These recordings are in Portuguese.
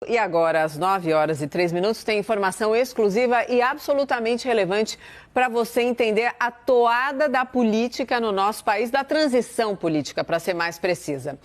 E agora, às 9h03, tem informação exclusiva e absolutamente relevante para você entender a toada da política no nosso país, da transição política, para ser mais precisa.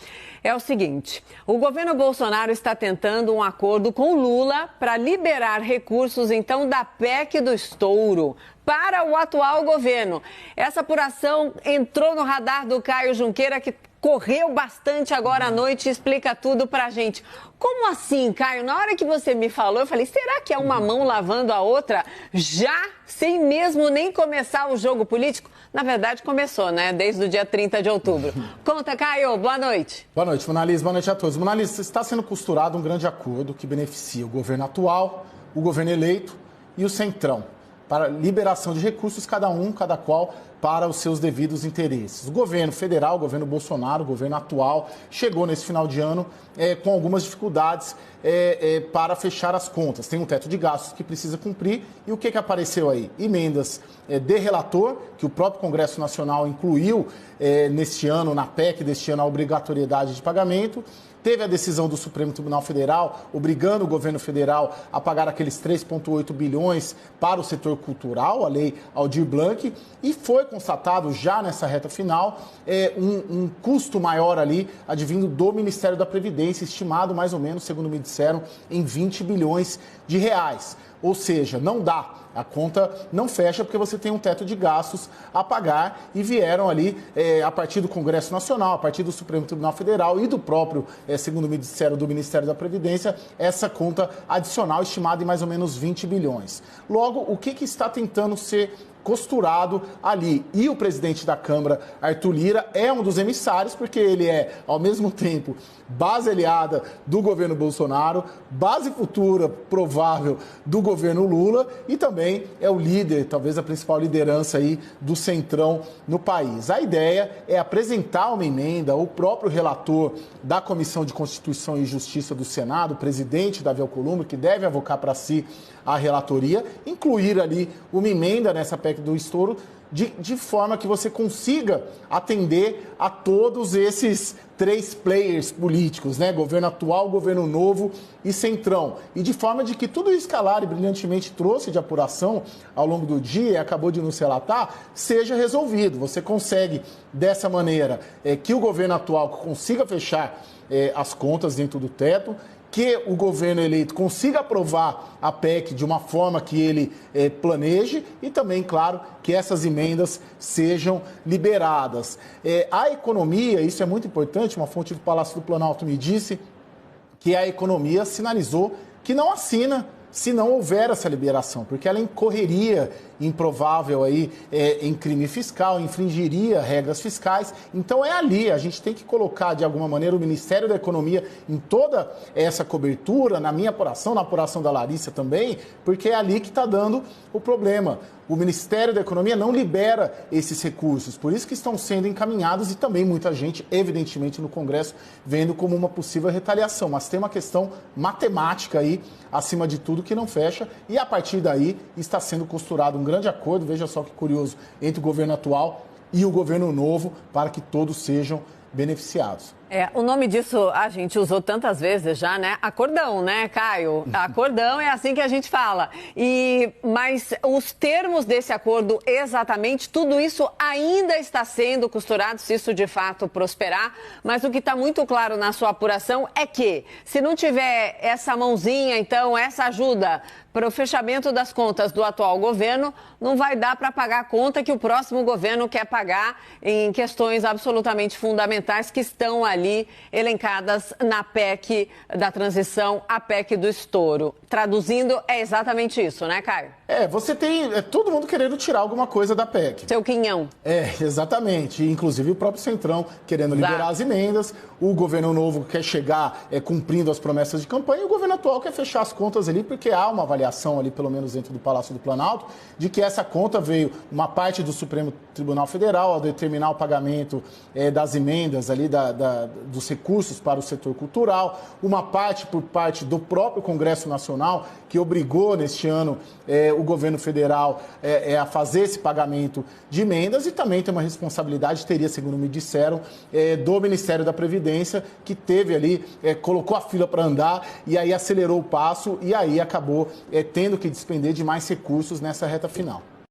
É o seguinte, o governo Bolsonaro está tentando um acordo com Lula para liberar recursos, então, da PEC do estouro para o atual governo. Essa apuração entrou no radar do Caio Junqueira, que correu bastante agora à noite e explica tudo pra gente. Como assim, Caio? Na hora que você me falou, eu falei, será que é uma mão lavando a outra já, sem mesmo nem começar o jogo político? Na verdade, começou, né? Desde o dia 30 de outubro. Conta, Caio. Boa noite. Boa noite, Monalisa. Boa noite a todos. Monalisa, está sendo costurado um grande acordo que beneficia o governo atual, o governo eleito e o Centrão, para liberação de recursos, cada qual para os seus devidos interesses. O governo federal, o governo Bolsonaro, o governo atual, chegou nesse final de ano com algumas dificuldades para fechar as contas. Tem um teto de gastos que precisa cumprir e o que apareceu aí? Emendas de relator, que o próprio Congresso Nacional incluiu neste ano, na PEC deste ano, a obrigatoriedade de pagamento. Teve a decisão do Supremo Tribunal Federal, obrigando o governo federal a pagar aqueles 3,8 bilhões para o setor cultural, a lei Aldir Blanc, e foi constatado já nessa reta final um custo maior ali, advindo do Ministério da Previdência, estimado mais ou menos, segundo me disseram, em 20 bilhões de reais. Ou seja, não dá. A conta não fecha porque você tem um teto de gastos a pagar e vieram ali, a partir do Congresso Nacional, a partir do Supremo Tribunal Federal e do próprio, segundo me disseram, do Ministério da Previdência, essa conta adicional estimada em mais ou menos 20 bilhões. Logo, o que está tentando ser costurado ali? E o presidente da Câmara, Arthur Lira, é um dos emissários, porque ele é, ao mesmo tempo, base aliada do governo Bolsonaro, base futura, provável, do governo Lula e também é o líder, talvez a principal liderança aí do Centrão no país. A ideia é apresentar uma emenda, o próprio relator da Comissão de Constituição e Justiça do Senado, o presidente Davi Alcolumbre, que deve avocar para si a relatoria, incluir ali uma emenda nessa PEC do estouro, de forma que você consiga atender a todos esses três players políticos, né? Governo atual, governo novo e Centrão. E de forma de que tudo isso que a Lari brilhantemente trouxe de apuração ao longo do dia e acabou de nos relatar, seja resolvido. Você consegue, dessa maneira, que o governo atual consiga fechar as contas dentro do teto, que o governo eleito consiga aprovar a PEC de uma forma que ele planeje e também, claro, que essas emendas sejam liberadas. A economia, isso é muito importante, uma fonte do Palácio do Planalto me disse que a economia sinalizou que não assina se não houver essa liberação, porque ela incorreria improvável aí em crime fiscal, infringiria regras fiscais. Então é ali, a gente tem que colocar de alguma maneira o Ministério da Economia em toda essa cobertura, na minha apuração, na apuração da Larissa também, porque é ali que está dando o problema. O Ministério da Economia não libera esses recursos, por isso que estão sendo encaminhados e também muita gente, evidentemente, no Congresso, vendo como uma possível retaliação. Mas tem uma questão matemática aí, acima de tudo, que não fecha e a partir daí está sendo costurado um grande acordo, veja só que curioso, entre o governo atual e o governo novo para que todos sejam beneficiados. O nome disso a gente usou tantas vezes já, né? Acordão, né, Caio? Acordão é assim que a gente fala. Mas os termos desse acordo, exatamente, tudo isso ainda está sendo costurado, se isso de fato prosperar. Mas o que está muito claro na sua apuração é que, se não tiver essa mãozinha, então, essa ajuda para o fechamento das contas do atual governo, não vai dar para pagar a conta que o próximo governo quer pagar em questões absolutamente fundamentais que estão ali elencadas na PEC da transição, a PEC do estouro. Traduzindo, é exatamente isso, né, Caio? Você tem todo mundo querendo tirar alguma coisa da PEC. Seu quinhão. Exatamente. Inclusive o próprio Centrão querendo liberar as emendas, o governo novo quer chegar cumprindo as promessas de campanha e o governo atual quer fechar as contas ali, porque há uma avaliação ali, pelo menos dentro do Palácio do Planalto, de que essa conta veio uma parte do Supremo Tribunal Federal ao determinar o pagamento das emendas ali dos recursos para o setor cultural, uma parte por parte do próprio Congresso Nacional, que obrigou neste ano o governo federal a fazer esse pagamento de emendas, e também tem uma responsabilidade, teria, segundo me disseram, do Ministério da Previdência, que teve ali, colocou a fila para andar e aí acelerou o passo e aí acabou tendo que despender de mais recursos nessa reta final.